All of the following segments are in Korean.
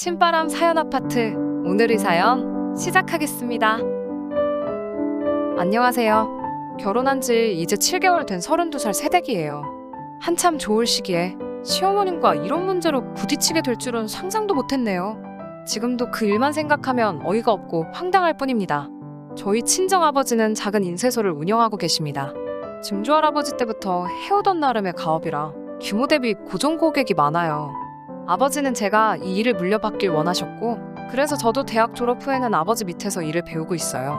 신바람 사연 아파트, 오늘의 사연 시작하겠습니다. 안녕하세요. 결혼한 지 이제 7개월 된 32살 새댁이에요. 한참 좋을 시기에 시어머님과 이런 문제로 부딪히게 될 줄은 상상도 못했네요. 지금도 그 일만 생각하면 어이가 없고 황당할 뿐입니다. 저희 친정아버지는 작은 인쇄소를 운영하고 계십니다. 증조할아버지 때부터 해오던 나름의 가업이라 규모 대비 고정 고객이 많아요. 아버지는 제가 이 일을 물려받길 원하셨고, 그래서 저도 대학 졸업 후에는 아버지 밑에서 일을 배우고 있어요.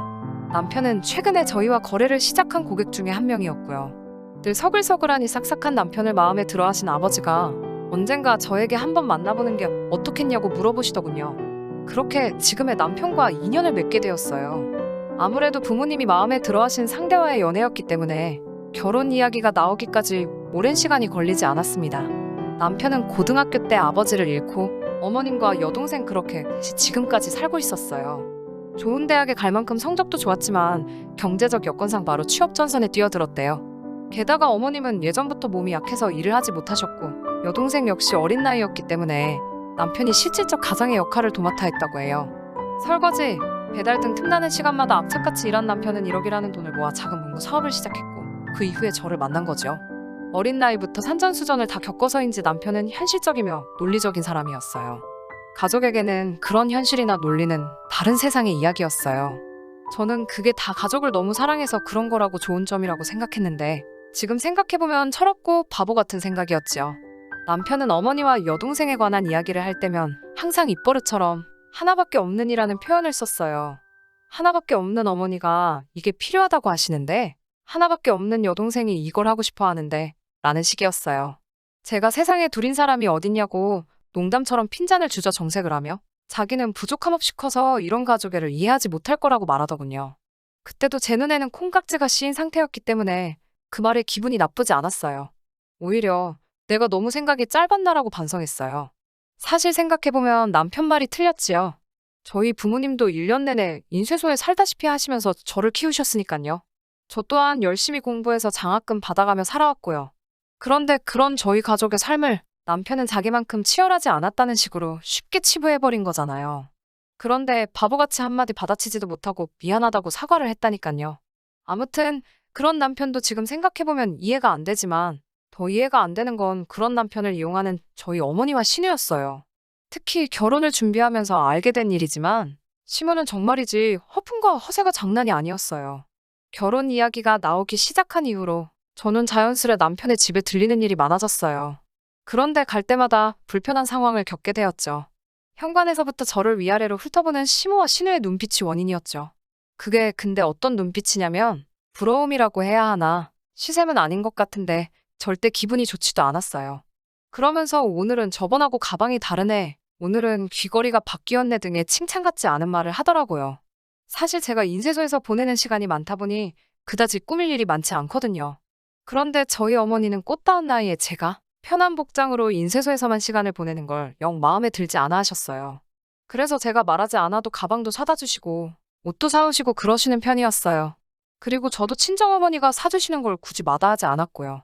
남편은 최근에 저희와 거래를 시작한 고객 중에 한 명이었고요. 늘 서글서글하니 싹싹한 남편을 마음에 들어하신 아버지가 언젠가 저에게 한번 만나보는 게 어떻겠냐고 물어보시더군요. 그렇게 지금의 남편과 인연을 맺게 되었어요. 아무래도 부모님이 마음에 들어하신 상대와의 연애였기 때문에 결혼 이야기가 나오기까지 오랜 시간이 걸리지 않았습니다. 남편은 고등학교 때 아버지를 잃고 어머님과 여동생 그렇게 지금까지 살고 있었어요. 좋은 대학에 갈 만큼 성적도 좋았지만 경제적 여건상 바로 취업 전선에 뛰어들었대요. 게다가 어머님은 예전부터 몸이 약해서 일을 하지 못하셨고, 여동생 역시 어린 나이였기 때문에 남편이 실질적 가장의 역할을 도맡아 했다고 해요. 설거지, 배달 등 틈나는 시간마다 악착같이 일한 남편은 1억이라는 돈을 모아 작은 문구 사업을 시작했고, 그 이후에 저를 만난 거죠. 어린 나이부터 산전수전을 다 겪어서인지 남편은 현실적이며 논리적인 사람이었어요. 가족에게는 그런 현실이나 논리는 다른 세상의 이야기였어요. 저는 그게 다 가족을 너무 사랑해서 그런 거라고 좋은 점이라고 생각했는데, 지금 생각해보면 철없고 바보 같은 생각이었지요. 남편은 어머니와 여동생에 관한 이야기를 할 때면 항상 입버릇처럼 하나밖에 없는 이라는 표현을 썼어요. 하나밖에 없는 어머니가 이게 필요하다고 하시는데, 하나밖에 없는 여동생이 이걸 하고 싶어 하는데 라는 식이었어요. 제가 세상에 둘인 사람이 어딨냐고 농담처럼 핀잔을 주저 정색을 하며 자기는 부족함 없이 커서 이런 가족애를 이해하지 못할 거라고 말하더군요. 그때도 제 눈에는 콩깍지가 씌인 상태였기 때문에 그 말에 기분이 나쁘지 않았어요. 오히려 내가 너무 생각이 짧았나라고 반성했어요. 사실 생각해보면 남편 말이 틀렸지요. 저희 부모님도 1년 내내 인쇄소에 살다시피 하시면서 저를 키우셨으니까요. 저 또한 열심히 공부해서 장학금 받아가며 살아왔고요. 그런데 그런 저희 가족의 삶을 남편은 자기만큼 치열하지 않았다는 식으로 쉽게 치부해버린 거잖아요. 그런데 바보같이 한마디 받아치지도 못하고 미안하다고 사과를 했다니까요. 아무튼 그런 남편도 지금 생각해보면 이해가 안 되지만, 더 이해가 안 되는 건 그런 남편을 이용하는 저희 어머니와 신우였어요. 특히 결혼을 준비하면서 알게 된 일이지만 시모는 정말이지 허풍과 허세가 장난이 아니었어요. 결혼 이야기가 나오기 시작한 이후로 저는 자연스레 남편의 집에 들리는 일이 많아졌어요. 그런데 갈 때마다 불편한 상황을 겪게 되었죠. 현관에서부터 저를 위아래로 훑어보는 시모와 신우의 눈빛이 원인이었죠. 그게 근데 어떤 눈빛이냐면 부러움이라고 해야 하나, 시샘은 아닌 것 같은데 절대 기분이 좋지도 않았어요. 그러면서 오늘은 저번하고 가방이 다르네, 오늘은 귀걸이가 바뀌었네 등의 칭찬 같지 않은 말을 하더라고요. 사실 제가 인쇄소에서 보내는 시간이 많다 보니 그다지 꾸밀 일이 많지 않거든요. 그런데 저희 어머니는 꽃다운 나이에 제가 편한 복장으로 인쇄소에서만 시간을 보내는 걸 영 마음에 들지 않아 하셨어요. 그래서 제가 말하지 않아도 가방도 사다 주시고 옷도 사오시고 그러시는 편이었어요. 그리고 저도 친정어머니가 사주시는 걸 굳이 마다하지 않았고요.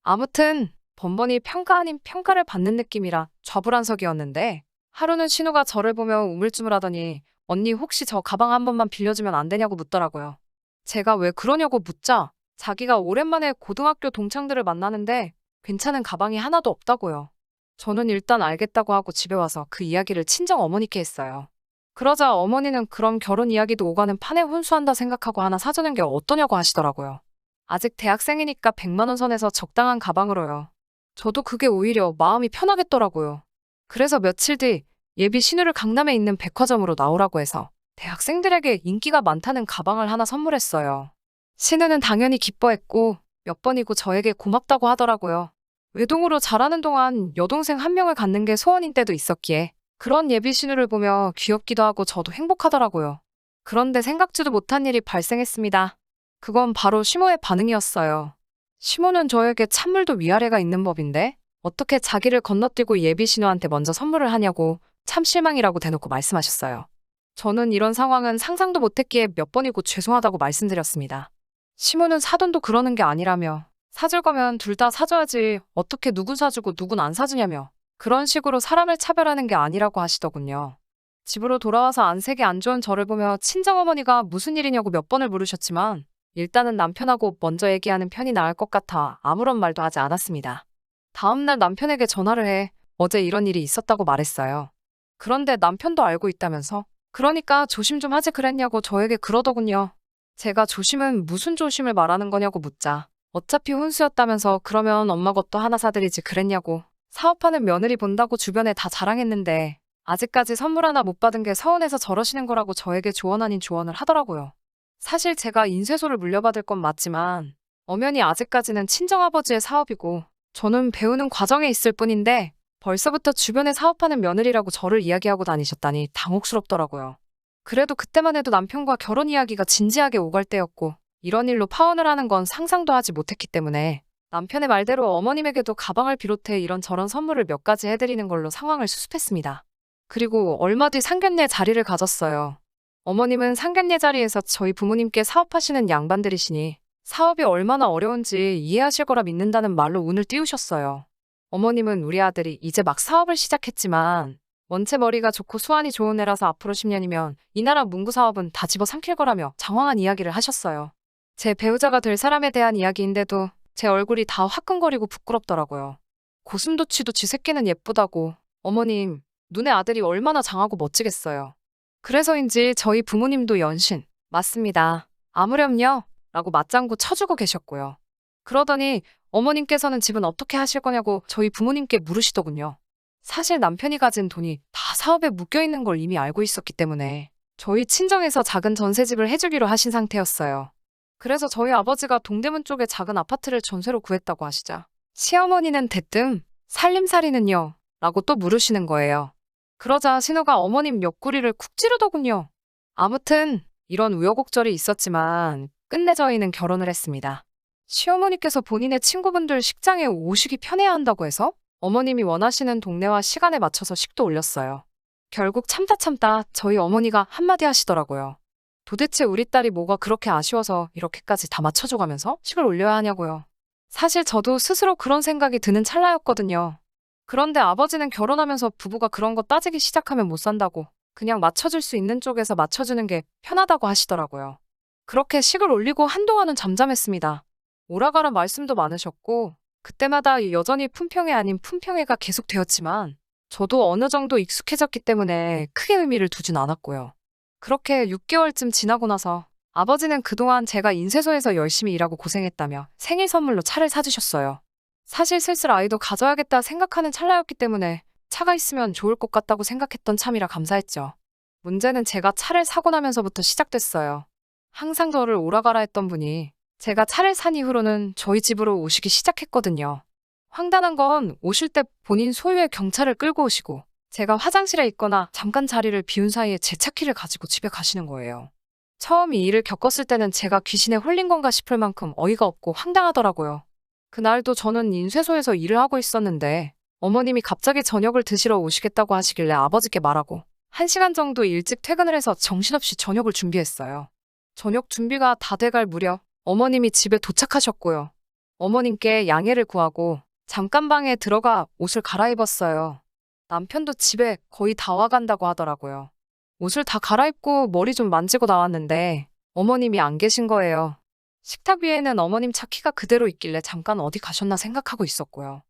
아무튼 번번이 평가 아닌 평가를 받는 느낌이라 좌불안석이었는데, 하루는 신우가 저를 보며 우물쭈물하더니 언니 혹시 저 가방 한 번만 빌려주면 안 되냐고 묻더라고요. 제가 왜 그러냐고 묻자 자기가 오랜만에 고등학교 동창들을 만나는데 괜찮은 가방이 하나도 없다고요. 저는 일단 알겠다고 하고 집에 와서 그 이야기를 친정 어머니께 했어요. 그러자 어머니는 그럼 결혼 이야기도 오가는 판에 혼수한다 생각하고 하나 사주는 게 어떠냐고 하시더라고요. 아직 대학생이니까 100만 원 선에서 적당한 가방으로요. 저도 그게 오히려 마음이 편하겠더라고요. 그래서 며칠 뒤 예비 신우를 강남에 있는 백화점으로 나오라고 해서 대학생들에게 인기가 많다는 가방을 하나 선물했어요. 신우는 당연히 기뻐했고 몇 번이고 저에게 고맙다고 하더라고요. 외동으로 자라는 동안 여동생 한 명을 갖는 게 소원인 때도 있었기에 그런 예비 신우를 보며 귀엽기도 하고 저도 행복하더라고요. 그런데 생각지도 못한 일이 발생했습니다. 그건 바로 시모의 반응이었어요. 시모는 저에게 찬물도 위아래가 있는 법인데 어떻게 자기를 건너뛰고 예비 신우한테 먼저 선물을 하냐고 참 실망이라고 대놓고 말씀하셨어요. 저는 이런 상황은 상상도 못했기에 몇 번이고 죄송하다고 말씀드렸습니다. 시모는 사돈도 그러는 게 아니라며, 사줄 거면 둘 다 사줘야지 어떻게 누군 사주고 누군 안 사주냐며 그런 식으로 사람을 차별하는 게 아니라고 하시더군요. 집으로 돌아와서 안색이 안 좋은 저를 보며 친정어머니가 무슨 일이냐고 몇 번을 물으셨지만 일단은 남편하고 먼저 얘기하는 편이 나을 것 같아 아무런 말도 하지 않았습니다. 다음날 남편에게 전화를 해 어제 이런 일이 있었다고 말했어요. 그런데 남편도 알고 있다면서 그러니까 조심 좀 하지 그랬냐고 저에게 그러더군요. 제가 조심은 무슨 조심을 말하는 거냐고 묻자 어차피 혼수였다면서 그러면 엄마 것도 하나 사드리지 그랬냐고 사업하는 며느리 본다고 주변에 다 자랑했는데 아직까지 선물 하나 못 받은 게 서운해서 저러시는 거라고 저에게 조언 아닌 조언을 하더라고요. 사실 제가 인쇄소를 물려받을 건 맞지만 엄연히 아직까지는 친정아버지의 사업이고 저는 배우는 과정에 있을 뿐인데 벌써부터 주변에 사업하는 며느리라고 저를 이야기하고 다니셨다니 당혹스럽더라고요. 그래도 그때만 해도 남편과 결혼 이야기가 진지하게 오갈 때였고 이런 일로 파혼을 하는 건 상상도 하지 못했기 때문에 남편의 말대로 어머님에게도 가방을 비롯해 이런저런 선물을 몇 가지 해드리는 걸로 상황을 수습했습니다. 그리고 얼마 뒤 상견례 자리를 가졌어요. 어머님은 상견례 자리에서 저희 부모님께 사업하시는 양반들이시니 사업이 얼마나 어려운지 이해하실 거라 믿는다는 말로 운을 띄우셨어요. 어머님은 우리 아들이 이제 막 사업을 시작했지만 원체 머리가 좋고 수완이 좋은 애라서 앞으로 10년이면 이 나라 문구 사업은 다 집어삼킬 거라며 장황한 이야기를 하셨어요. 제 배우자가 될 사람에 대한 이야기인데도 제 얼굴이 다 화끈거리고 부끄럽더라고요. 고슴도치도 쥐 새끼는 예쁘다고 어머님 눈에 아들이 얼마나 장하고 멋지겠어요. 그래서인지 저희 부모님도 연신 맞습니다. 아무렴요 라고 맞장구 쳐주고 계셨고요. 그러더니 어머님께서는 집은 어떻게 하실 거냐고 저희 부모님께 물으시더군요. 사실 남편이 가진 돈이 다 사업에 묶여있는 걸 이미 알고 있었기 때문에 저희 친정에서 작은 전세집을 해주기로 하신 상태였어요. 그래서 저희 아버지가 동대문 쪽에 작은 아파트를 전세로 구했다고 하시자 시어머니는 대뜸 살림살이는요? 라고 또 물으시는 거예요. 그러자 신우가 어머님 옆구리를 쿡 찌르더군요. 아무튼 이런 우여곡절이 있었지만 끝내 저희는 결혼을 했습니다. 시어머니께서 본인의 친구분들 식장에 오시기 편해야 한다고 해서 어머님이 원하시는 동네와 시간에 맞춰서 식도 올렸어요. 결국 참다 저희 어머니가 한마디 하시더라고요. 도대체 우리 딸이 뭐가 그렇게 아쉬워서 이렇게까지 다 맞춰줘가면서 식을 올려야 하냐고요. 사실 저도 스스로 그런 생각이 드는 찰나였거든요. 그런데 아버지는 결혼하면서 부부가 그런 거 따지기 시작하면 못 산다고 그냥 맞춰줄 수 있는 쪽에서 맞춰주는 게 편하다고 하시더라고요. 그렇게 식을 올리고 한동안은 잠잠했습니다. 오라가라 말씀도 많으셨고 그때마다 여전히 품평회 아닌 품평회가 계속되었지만 저도 어느 정도 익숙해졌기 때문에 크게 의미를 두진 않았고요. 그렇게 6개월쯤 지나고 나서 아버지는 그동안 제가 인쇄소에서 열심히 일하고 고생했다며 생일 선물로 차를 사주셨어요. 사실 슬슬 아이도 가져야겠다 생각하는 찰나였기 때문에 차가 있으면 좋을 것 같다고 생각했던 참이라 감사했죠. 문제는 제가 차를 사고 나면서부터 시작됐어요. 항상 저를 오라가라 했던 분이 제가 차를 산 이후로는 저희 집으로 오시기 시작했거든요. 황당한 건 오실 때 본인 소유의 경차를 끌고 오시고 제가 화장실에 있거나 잠깐 자리를 비운 사이에 제 차키를 가지고 집에 가시는 거예요. 처음 이 일을 겪었을 때는 제가 귀신에 홀린 건가 싶을 만큼 어이가 없고 황당하더라고요. 그날도 저는 인쇄소에서 일을 하고 있었는데 어머님이 갑자기 저녁을 드시러 오시겠다고 하시길래 아버지께 말하고 1시간 정도 일찍 퇴근을 해서 정신없이 저녁을 준비했어요. 저녁 준비가 다 돼갈 무렵 어머님이 집에 도착하셨고요. 어머님께 양해를 구하고 잠깐 방에 들어가 옷을 갈아입었어요. 남편도 집에 거의 다 와간다고 하더라고요. 옷을 다 갈아입고 머리 좀 만지고 나왔는데 어머님이 안 계신 거예요. 식탁 위에는 어머님 차키가 그대로 있길래 잠깐 어디 가셨나 생각하고 있었고요.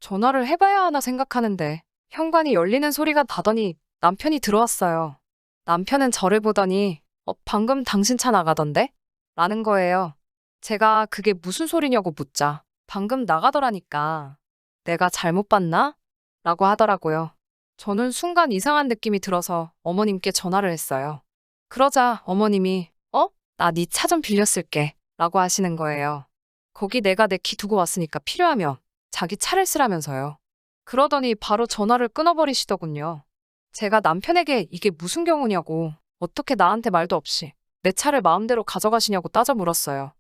전화를 해봐야 하나 생각하는데 현관이 열리는 소리가 나더니 남편이 들어왔어요. 남편은 저를 보더니 방금 당신 차 나가던데? 라는 거예요. 제가 그게 무슨 소리냐고 묻자 방금 나가더라니까. 내가 잘못 봤나? 라고 하더라고요. 저는 순간 이상한 느낌이 들어서 어머님께 전화를 했어요. 그러자 어머님이 나 네 차 좀 빌려 쓸게 라고 하시는 거예요. 거기 내가 내 키 두고 왔으니까 필요하면 자기 차를 쓰라면서요. 그러더니 바로 전화를 끊어버리시더군요. 제가 남편에게 이게 무슨 경우냐고 어떻게 나한테 말도 없이 내 차를 마음대로 가져가시냐고 따져 물었어요.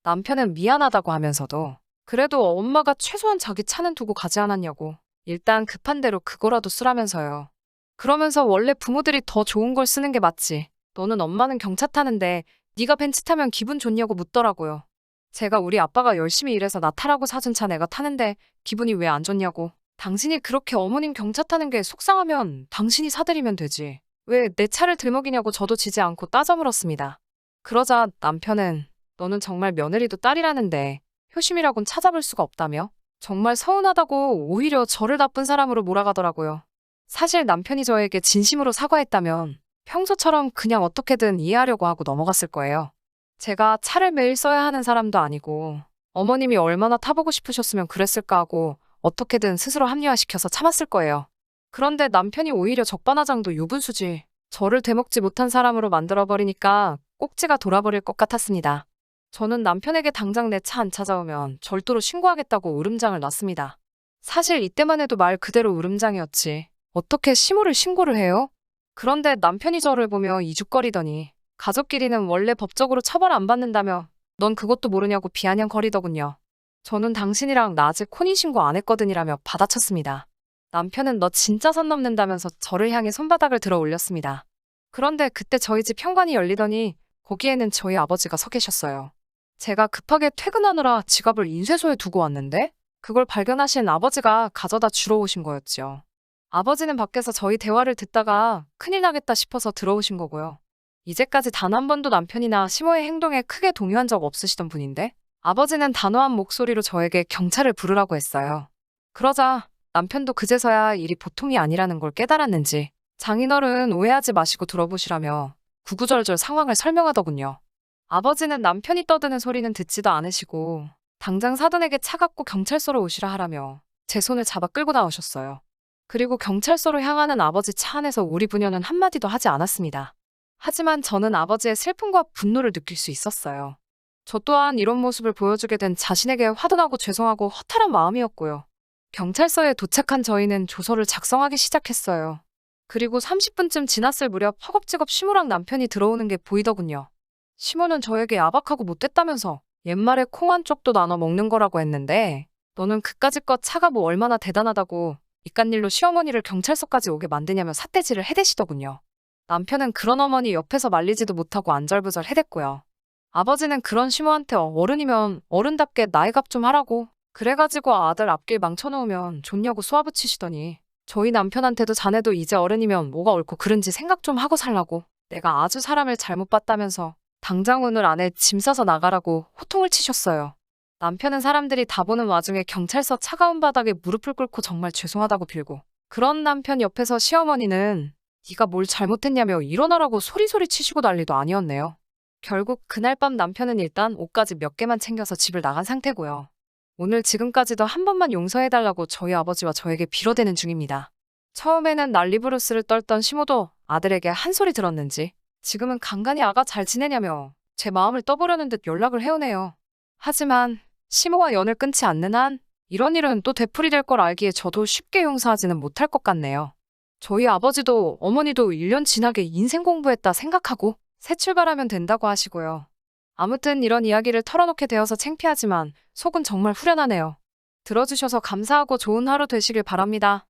남편은 미안하다고 하면서도 그래도 엄마가 최소한 자기 차는 두고 가지 않았냐고 일단 급한 대로 그거라도 쓰라면서요. 그러면서 원래 부모들이 더 좋은 걸 쓰는 게 맞지. 너는 엄마는 경차 타는데 네가 벤츠 타면 기분 좋냐고 묻더라고요. 제가 우리 아빠가 열심히 일해서 나 타라고 사준 차 내가 타는데 기분이 왜 안 좋냐고 당신이 그렇게 어머님 경차 타는 게 속상하면 당신이 사드리면 되지. 왜 내 차를 들먹이냐고 저도 지지 않고 따져 물었습니다. 그러자 남편은 너는 정말 며느리도 딸이라는데 효심이라곤 찾아볼 수가 없다며 정말 서운하다고 오히려 저를 나쁜 사람으로 몰아가더라고요. 사실 남편이 저에게 진심으로 사과했다면 평소처럼 그냥 어떻게든 이해하려고 하고 넘어갔을 거예요. 제가 차를 매일 써야 하는 사람도 아니고 어머님이 얼마나 타보고 싶으셨으면 그랬을까 하고 어떻게든 스스로 합리화시켜서 참았을 거예요. 그런데 남편이 오히려 적반하장도 유분수지 저를 되먹지 못한 사람으로 만들어버리니까 꼭지가 돌아버릴 것 같았습니다. 저는 남편에게 당장 내 차 안 찾아오면 절도로 신고하겠다고 으름장을 놨습니다. 사실 이때만 해도 말 그대로 으름장이었지. 어떻게 시모를 신고를 해요? 그런데 남편이 저를 보며 이죽거리더니 가족끼리는 원래 법적으로 처벌 안 받는다며 넌 그것도 모르냐고 비아냥거리더군요. 저는 당신이랑 나 아직 혼인신고 안 했거든이라며 받아쳤습니다. 남편은 너 진짜 선 넘는다면서 저를 향해 손바닥을 들어 올렸습니다. 그런데 그때 저희 집 현관이 열리더니 거기에는 저희 아버지가 서 계셨어요. 제가 급하게 퇴근하느라 지갑을 인쇄소에 두고 왔는데 그걸 발견하신 아버지가 가져다 주러 오신 거였죠. 아버지는 밖에서 저희 대화를 듣다가 큰일 나겠다 싶어서 들어오신 거고요. 이제까지 단 한 번도 남편이나 시모의 행동에 크게 동요한 적 없으시던 분인데 아버지는 단호한 목소리로 저에게 경찰을 부르라고 했어요. 그러자 남편도 그제서야 일이 보통이 아니라는 걸 깨달았는지 장인어른 오해하지 마시고 들어보시라며 구구절절 상황을 설명하더군요. 아버지는 남편이 떠드는 소리는 듣지도 않으시고 당장 사돈에게 차갑고 경찰서로 오시라 하라며 제 손을 잡아 끌고 나오셨어요. 그리고 경찰서로 향하는 아버지 차 안에서 우리 부녀는 한마디도 하지 않았습니다. 하지만 저는 아버지의 슬픔과 분노를 느낄 수 있었어요. 저 또한 이런 모습을 보여주게 된 자신에게 화도 죄송하고 허탈한 마음이었고요. 경찰서에 도착한 저희는 조서를 작성하기 시작했어요. 그리고 30분쯤 지났을 무렵 허겁지겁 시모랑 남편이 들어오는 게 보이더군요. 시모는 저에게 야박하고 못됐다면서 옛말에 콩 한 쪽도 나눠 먹는 거라고 했는데 너는 그까짓 차가 뭐 얼마나 대단하다고 이깟 일로 시어머니를 경찰서까지 오게 만드냐며 삿대질을 해대시더군요. 남편은 그런 어머니 옆에서 말리지도 못하고 안절부절 해댔고요. 아버지는 그런 시모한테 어른이면 어른답게 나이값 좀 하라고 그래가지고 아들 앞길 망쳐놓으면 좋냐고 쏘아붙이시더니 저희 남편한테도 자네도 이제 어른이면 뭐가 옳고 그른지 생각 좀 하고 살라고 내가 아주 사람을 잘못 봤다면서 당장 오늘 안에 짐 싸서 나가라고 호통을 치셨어요. 남편은 사람들이 다 보는 와중에 경찰서 차가운 바닥에 무릎을 꿇고 정말 죄송하다고 빌고 그런 남편 옆에서 시어머니는 네가 뭘 잘못했냐며 일어나라고 소리소리 치시고 난리도 아니었네요. 결국 그날 밤 남편은 일단 옷까지 몇 개만 챙겨서 집을 나간 상태고요. 오늘 지금까지도 한 번만 용서해달라고 저희 아버지와 저에게 빌어대는 중입니다. 처음에는 난리부르스를 떨던 시모도 아들에게 한 소리 들었는지 지금은 간간히 아가 잘 지내냐며 제 마음을 떠보려는 듯 연락을 해오네요. 하지만 시모와 연을 끊지 않는 한 이런 일은 또 되풀이될 걸 알기에 저도 쉽게 용서하지는 못할 것 같네요. 저희 아버지도 어머니도 1년 지나게 인생 공부했다 생각하고 새 출발하면 된다고 하시고요. 아무튼 이런 이야기를 털어놓게 되어서 창피하지만 속은 정말 후련하네요. 들어주셔서 감사하고 좋은 하루 되시길 바랍니다.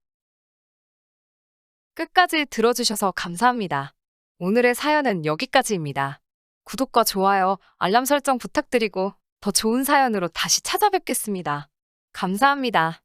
끝까지 들어주셔서 감사합니다. 오늘의 사연은 여기까지입니다. 구독과 좋아요, 알람 설정 부탁드리고 더 좋은 사연으로 다시 찾아뵙겠습니다. 감사합니다.